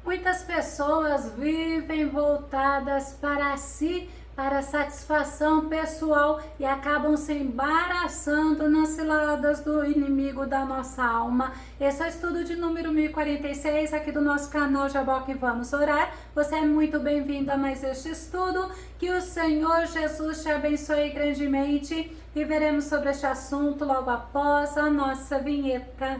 Muitas pessoas vivem voltadas para si, para satisfação pessoal e acabam se embaraçando nas ciladas do inimigo da nossa alma. Esse é o estudo de número 1046 aqui do nosso canal Jaboque Vamos Orar. Você é muito bem-vindo a mais este estudo. Que o Senhor Jesus te abençoe grandemente e veremos sobre este assunto logo após a nossa vinheta.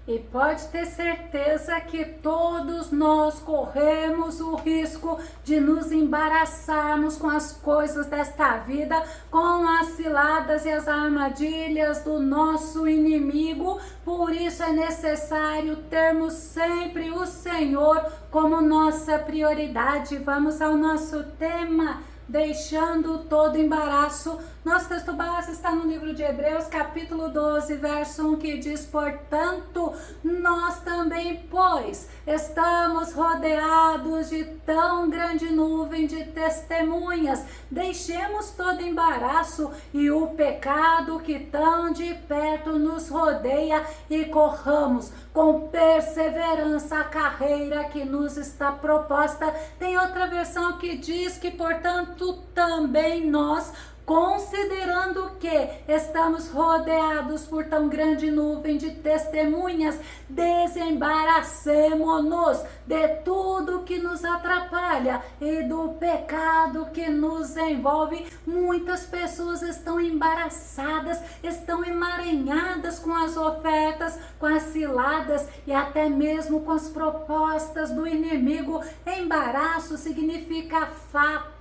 E pode ter certeza que todos nós corremos o risco de nos embaraçarmos com as coisas desta vida, com as ciladas e as armadilhas do nosso inimigo. Por isso é necessário termos sempre o Senhor como nossa prioridade. Vamos ao nosso tema: deixando todo embaraço. Nosso texto base está no livro de Hebreus, capítulo 12, verso 1, que diz: portanto, nós também, pois, estamos rodeados de tão grande nuvem de testemunhas, deixemos todo embaraço e o pecado que tão de perto nos rodeia e corramos com perseverança a carreira que nos está proposta. Tem outra versão que diz que, portanto, também nós, considerando que estamos rodeados por tão grande nuvem de testemunhas, desembaracemo-nos de tudo que nos atrapalha e do pecado que nos envolve. Muitas pessoas estão embaraçadas, estão emaranhadas com as ofertas, com as ciladas e até mesmo com as propostas do inimigo. Embaraço significa fato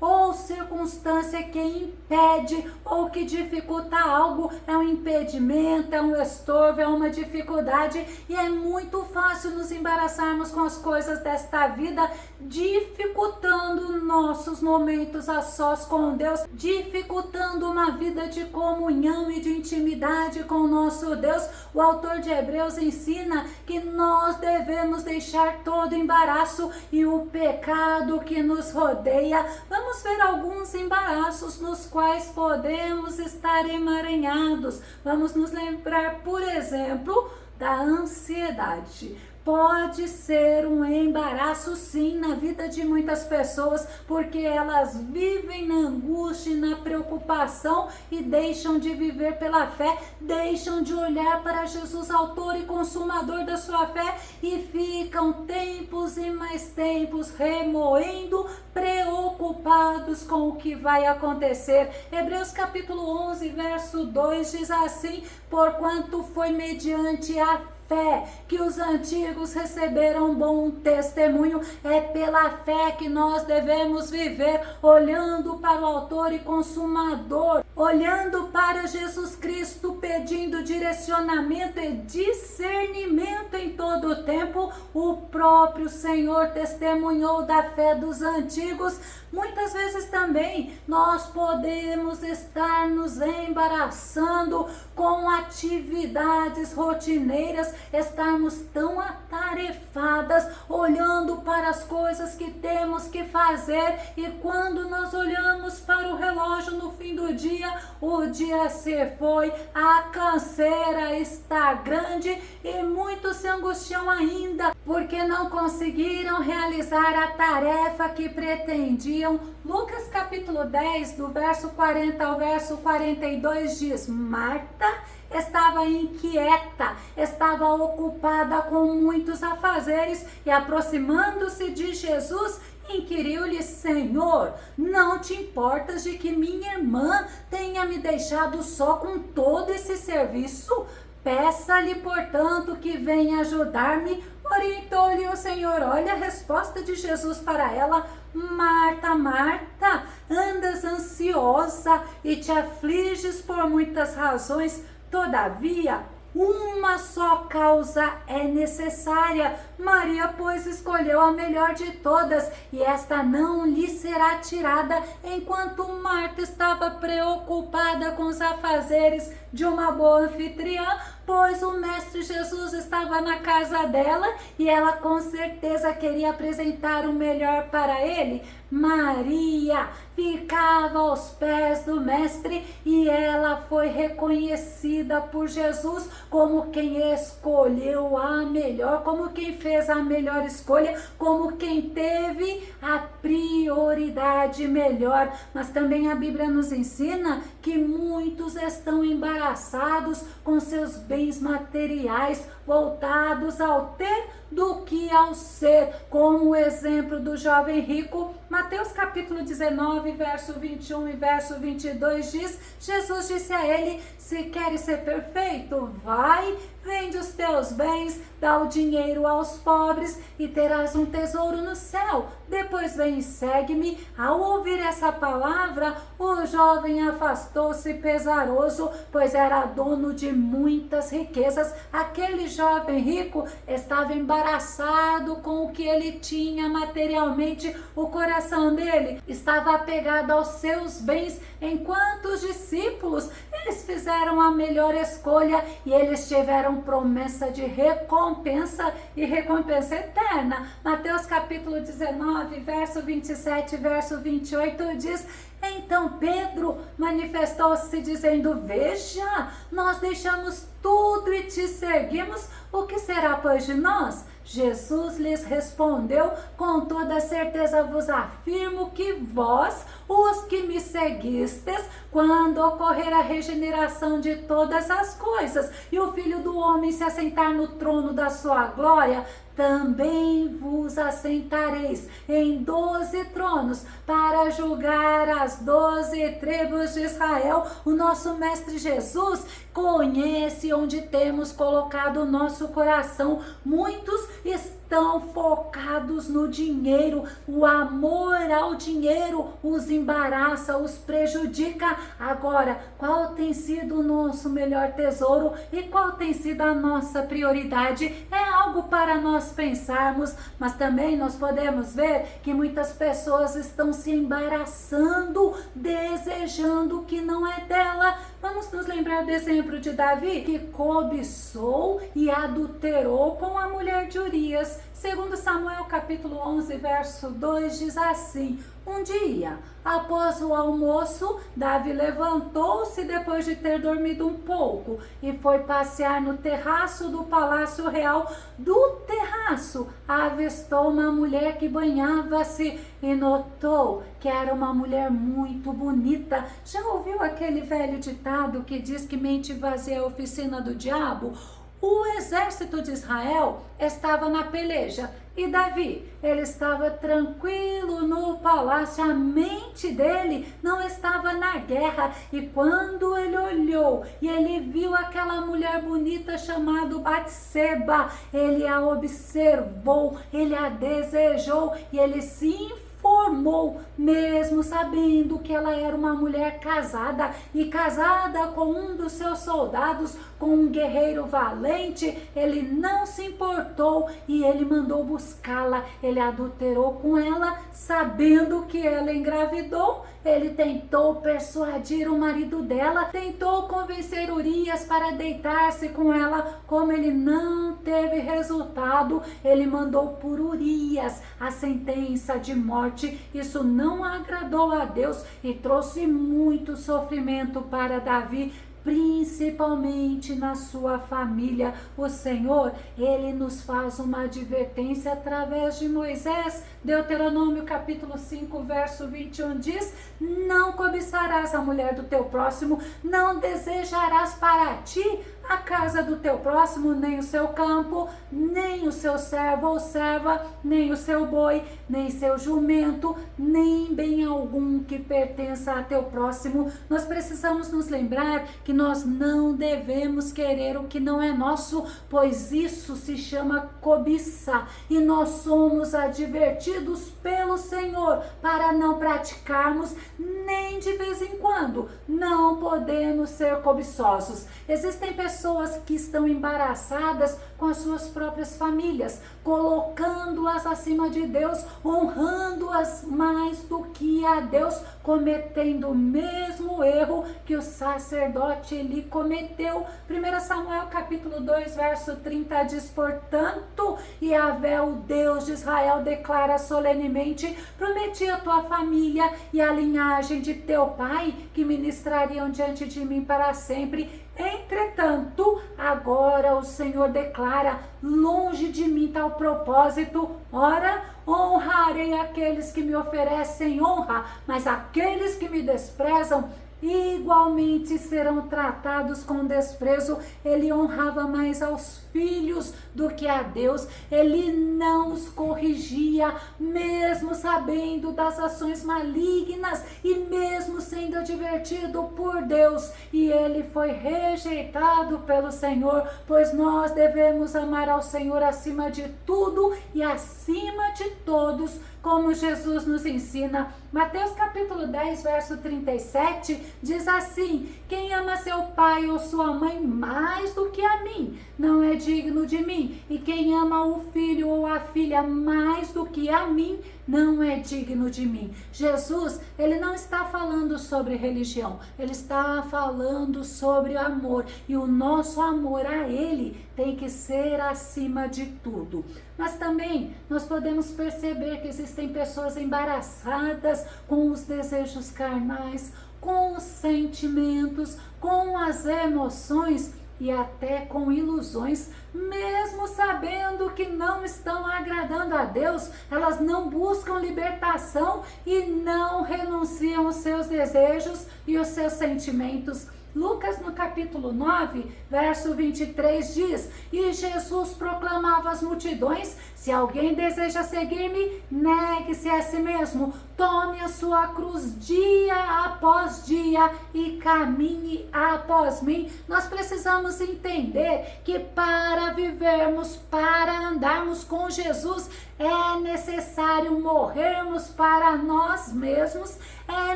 ou circunstância que impede ou que dificulta algo. É um impedimento, é um estorvo, é uma dificuldade, e é muito fácil nos embaraçarmos com as coisas desta vida, dificultando nossos momentos a sós com Deus, dificultando uma vida de comunhão e de intimidade com o nosso Deus. O autor de Hebreus ensina que nós devemos deixar todo embaraço e o pecado que nos rodeia. Vamos ver alguns embaraços nos quais podemos estar emaranhados. Vamos nos lembrar, por exemplo, da ansiedade. Pode ser um embaraço, sim, na vida de muitas pessoas, porque elas vivem na angústia e na preocupação e deixam de viver pela fé, deixam de olhar para Jesus, autor e consumador da sua fé, e ficam tempos e mais tempos remoendo, preocupados com o que vai acontecer. Hebreus capítulo 11, verso 2 diz assim: porquanto foi mediante a fé que os antigos receberam bom testemunho. É pela fé que nós devemos viver, olhando para o autor e consumador, olhando para Jesus Cristo, pedindo direcionamento e discernimento em todo o tempo. O próprio Senhor testemunhou da fé dos antigos. Muitas vezes também nós podemos estar nos embaraçando com atividades rotineiras, estarmos tão atarefadas, olhando para as coisas que temos que fazer, e quando nós olhamos para o relógio no fim do dia, o dia se foi, a canseira está grande e muitos se angustiam ainda porque não conseguiram realizar a tarefa que pretendiam. Lucas capítulo 10, do verso 40 ao verso 42 diz: Marta estava inquieta, estava ocupada com muitos afazeres, e aproximando-se de Jesus, inquiriu-lhe: Senhor, não te importas de que minha irmã tenha me deixado só com todo esse serviço? Peça-lhe, portanto, que venha ajudar-me. Orientou-lhe o Senhor. Olha a resposta de Jesus para ela: Marta, Marta, andas ansiosa e te afliges por muitas razões, todavia uma só causa é necessária. Maria, pois, escolheu a melhor de todas, e esta não lhe será tirada. Enquanto Marta estava preocupada com os afazeres de uma boa anfitriã, pois o Mestre Jesus estava na casa dela e ela com certeza queria apresentar o melhor para ele. Maria ficava aos pés do mestre e ela foi reconhecida por Jesus como quem escolheu a melhor, como quem fez a melhor escolha, como quem teve a prioridade melhor. Mas também a Bíblia nos ensina que muitos estão embaraçados com seus bens materiais, voltados ao ter do que ao ser, como o exemplo do jovem rico. Mateus capítulo 19, verso 21 e verso 22 diz: Jesus disse a ele: se queres ser perfeito, vai, vende os teus bens, dá o dinheiro aos pobres e terás um tesouro no céu. Depois vem e segue-me. Ao ouvir essa palavra, o jovem afastou-se pesaroso, pois era dono de muitas riquezas. Aquele jovem rico estava embaraçado com o que ele tinha materialmente. O coração dele estava apegado aos seus bens, enquanto os discípulos, eles fizeram a melhor escolha e eles tiveram promessa de recompensa e recompensa eterna. Mateus capítulo 19, verso 27 e verso 28 diz: então Pedro manifestou-se dizendo: veja, nós deixamos tudo e te seguimos, o que será pois de nós? Jesus lhes respondeu: com toda certeza vos afirmo que vós, os que me seguistes, quando ocorrer a regeneração de todas as coisas e o Filho do Homem se assentar no trono da sua glória, também vos assentareis em 12 tronos para julgar as 12 tribos de Israel. O nosso Mestre Jesus conhece onde temos colocado o nosso coração. Muitos estão focados no dinheiro. O amor ao dinheiro os embaraça, os prejudica. Agora, qual tem sido o nosso melhor tesouro e qual tem sido a nossa prioridade? É algo para nós pensarmos, mas também nós podemos ver que muitas pessoas estão se embaraçando, desejando o que não é dela. Vamos nos lembrar do exemplo de Davi, que cobiçou e adulterou com a mulher de Urias. Segundo Samuel capítulo 11, verso 2 diz assim: um dia, após o almoço, Davi levantou-se depois de ter dormido um pouco e foi passear no terraço do palácio real. Do terraço, avistou uma mulher que banhava-se e notou que era uma mulher muito bonita. Já ouviu aquele velho ditado que diz que mente vazia é a oficina do diabo? O exército de Israel estava na peleja e Davi, ele estava tranquilo no palácio, a mente dele não estava na guerra. E quando ele olhou e ele viu aquela mulher bonita chamada Batseba, ele a observou, ele a desejou e ele se informou, mesmo sabendo que ela era uma mulher casada e casada com um dos seus soldados, com um guerreiro valente. Ele não se importou e ele mandou buscá-la. Ele adulterou com ela, sabendo que ela engravidou. Ele tentou persuadir o marido dela, tentou convencer Urias para deitar-se com ela. Como ele não teve resultado, ele mandou por Urias a sentença de morte. Isso não agradou a Deus e trouxe muito sofrimento para Davi, principalmente na sua família. O Senhor, ele nos faz uma advertência através de Moisés. Deuteronômio capítulo 5, verso 21 diz: não cobiçarás a mulher do teu próximo, não desejarás para ti a casa do teu próximo, nem o seu campo, nem o seu servo ou serva, nem o seu boi, nem seu jumento, nem bem algum que pertença a teu próximo. Nós precisamos nos lembrar que nós não devemos querer o que não é nosso, pois isso se chama cobiça, e nós somos advertidos pelo Senhor para não praticarmos, nem de vez em quando. Não podemos ser cobiçosos. Existem pessoas que estão embaraçadas com as suas próprias famílias, colocando-as acima de Deus, honrando-as mais do que a Deus, cometendo o mesmo mesmo erro que o sacerdote Eli cometeu. 1 Samuel capítulo 2, verso 30 diz: portanto, Yahvé, o Deus de Israel, declara solenemente: prometi a tua família e a linhagem de teu pai que ministrariam diante de mim para sempre. Entretanto, agora o Senhor declara: longe de mim tal propósito. Ora, honrarei aqueles que me oferecem honra, mas aqueles que me desprezam igualmente serão tratados com desprezo. Ele honrava mais aos filhos do que a Deus. Ele não os corrigia, mesmo sabendo das ações malignas e mesmo sendo advertido por Deus. E ele foi rejeitado pelo Senhor, pois nós devemos amar ao Senhor acima de tudo e acima de todos, como Jesus nos ensina. Mateus capítulo 10, verso 37 diz assim: quem ama seu pai ou sua mãe mais do que a mim, não é digno de mim. E quem ama o filho ou a filha mais do que a mim, não é digno de mim. Jesus, ele não está falando sobre religião, ele está falando sobre amor. E o nosso amor a ele tem que ser acima de tudo. Mas também nós podemos perceber que existem pessoas embaraçadas com os desejos carnais, com os sentimentos, com as emoções e até com ilusões, mesmo sabendo que não estão agradando a Deus. Elas não buscam libertação e não renunciam aos seus desejos e os seus sentimentos. Lucas no capítulo 9, verso 23 diz: e Jesus proclamava às multidões: se alguém deseja seguir-me, negue-se a si mesmo, tome a sua cruz dia após dia e caminhe após mim. Nós precisamos entender que para vivermos, para andarmos com Jesus, é necessário morrermos para nós mesmos, é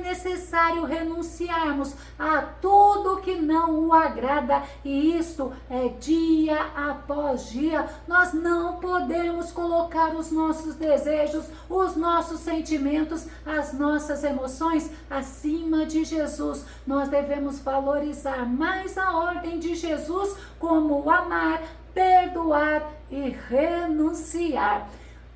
necessário renunciarmos a tudo que não o agrada, e isso é dia após dia. Nós não podemos colocar os nossos desejos, os nossos sentimentos, as nossas emoções acima de Jesus. Nós devemos valorizar mais a ordem de Jesus, como amar, perdoar e renunciar.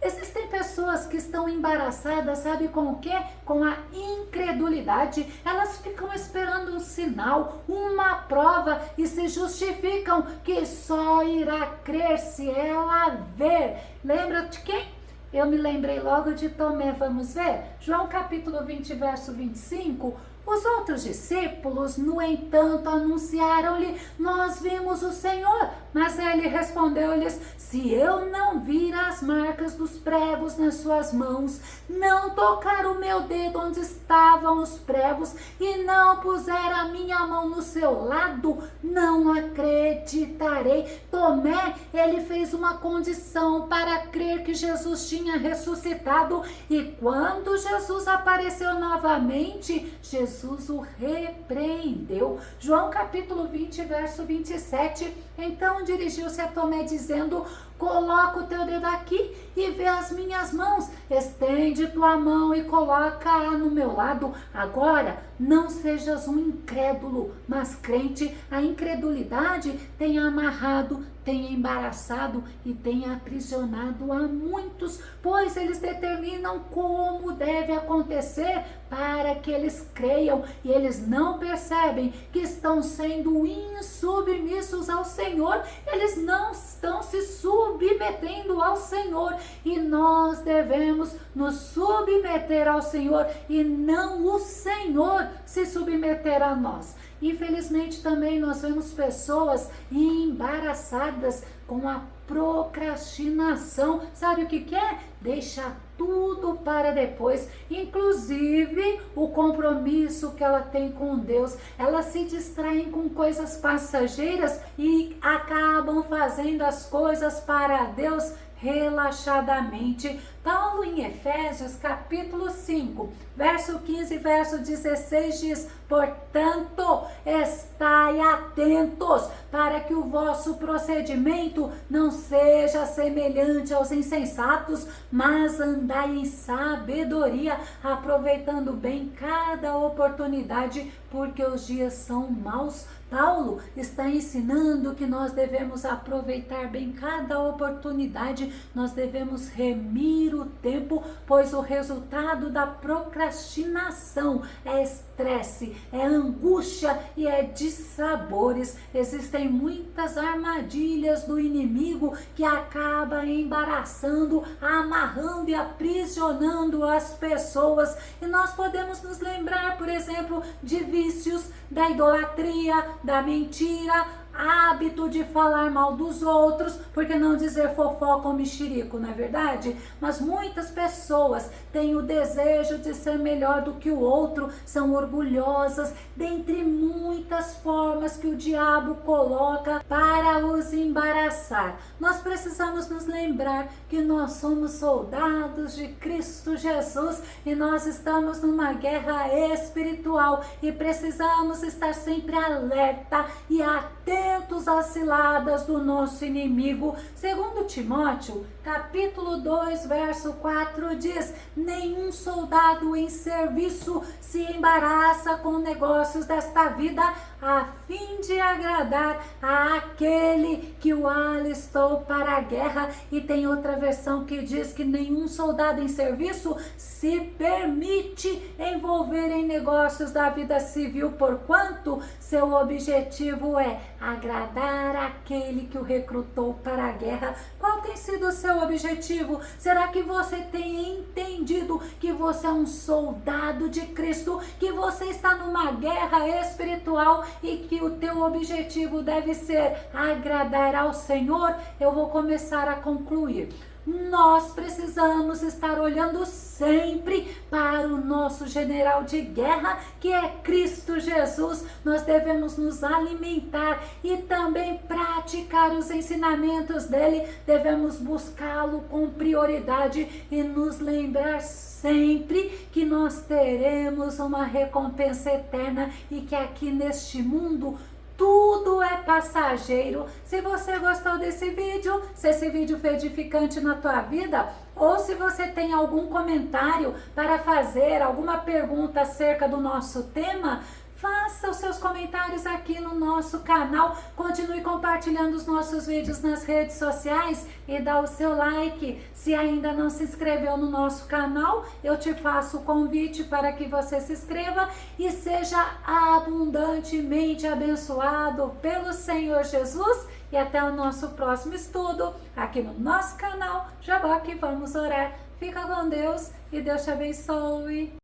Existem pessoas que estão embaraçadas, sabe com o quê? Com a incredulidade. Elas ficam esperando um sinal, uma prova, e se justificam que só irá crer se ela ver. Lembra de quem? Eu me lembrei logo de Tomé. Vamos ver? João capítulo 20, verso 25. Os outros discípulos, no entanto, anunciaram-lhe: nós vimos o Senhor. Mas ele respondeu-lhes: se eu não vir as marcas dos pregos nas suas mãos, não tocar o meu dedo onde estavam os pregos e não puser a minha mão no seu lado, não acreditarei. Tomé, ele fez uma condição para crer que Jesus tinha ressuscitado, e quando Jesus apareceu novamente, Jesus o repreendeu. João capítulo 20, verso 27. Então dirigiu-se a Tomé dizendo: coloca o teu dedo aqui e vê as minhas mãos, estende tua mão e coloca-a no meu lado. Agora, não sejas um incrédulo, mas crente. A incredulidade tem amarrado, tem embaraçado e tem aprisionado a muitos, pois eles determinam como deve acontecer para que eles creiam, e eles não percebem que estão sendo insubmissos ao Senhor. Eles não estão se submetendo ao Senhor, e nós devemos nos submeter ao Senhor e não o Senhor se submeter a nós. Infelizmente também nós vemos pessoas embaraçadas com a procrastinação. Sabe o que é? Deixa tudo para depois, inclusive o compromisso que ela tem com Deus. Elas se distraem com coisas passageiras e acabam fazendo as coisas para Deus relaxadamente. Paulo em Efésios capítulo 5, verso 15 e verso 16 diz: portanto, estai atentos para que o vosso procedimento não seja semelhante aos insensatos, mas andai em sabedoria, aproveitando bem cada oportunidade, porque os dias são maus. Paulo está ensinando que nós devemos aproveitar bem cada oportunidade, nós devemos remir o tempo, pois o resultado da procrastinação é estresse, é angústia e é dissabores. Existem muitas armadilhas do inimigo que acaba embaraçando, amarrando e aprisionando as pessoas. E nós podemos nos lembrar, por exemplo, de vícios, da idolatria, da mentira, hábito de falar mal dos outros, porque não dizer fofoca ou mexerico, não é verdade? Mas muitas pessoas têm o desejo de ser melhor do que o outro, são orgulhosas, dentre muitas formas que o diabo coloca para os embaraçar. Nós precisamos nos lembrar que nós somos soldados de Cristo Jesus e nós estamos numa guerra espiritual e precisamos estar sempre alerta e atentos às ciladas do nosso inimigo. Segundo Timóteo, capítulo 2, verso 4 diz: nenhum soldado em serviço se embaraça com negócios desta vida, a fim de agradar àquele que o alistou para a guerra. E tem outra versão que diz que nenhum soldado em serviço se permite envolver em negócios da vida civil, porquanto seu objetivo é agradar aquele que o recrutou para a guerra. Qual tem sido o seu objetivo? Será que você tem entendido que você é um soldado de Cristo, que você está numa guerra espiritual e que o teu objetivo deve ser agradar ao Senhor? Eu vou começar a concluir. Nós precisamos estar olhando sempre para o nosso general de guerra, que é Cristo Jesus. Nós devemos nos alimentar e também praticar os ensinamentos dele. Devemos buscá-lo com prioridade e nos lembrar sempre que nós teremos uma recompensa eterna e que aqui neste mundo tudo é passageiro. Se você gostou desse vídeo, se esse vídeo foi edificante na tua vida, ou se você tem algum comentário para fazer, alguma pergunta acerca do nosso tema, faça os seus comentários aqui no nosso canal, continue compartilhando os nossos vídeos nas redes sociais e dá o seu like. Se ainda não se inscreveu no nosso canal, eu te faço o convite para que você se inscreva e seja abundantemente abençoado pelo Senhor Jesus. E até o nosso próximo estudo aqui no nosso canal Jaboque Vamos Orar. Fica com Deus e Deus te abençoe.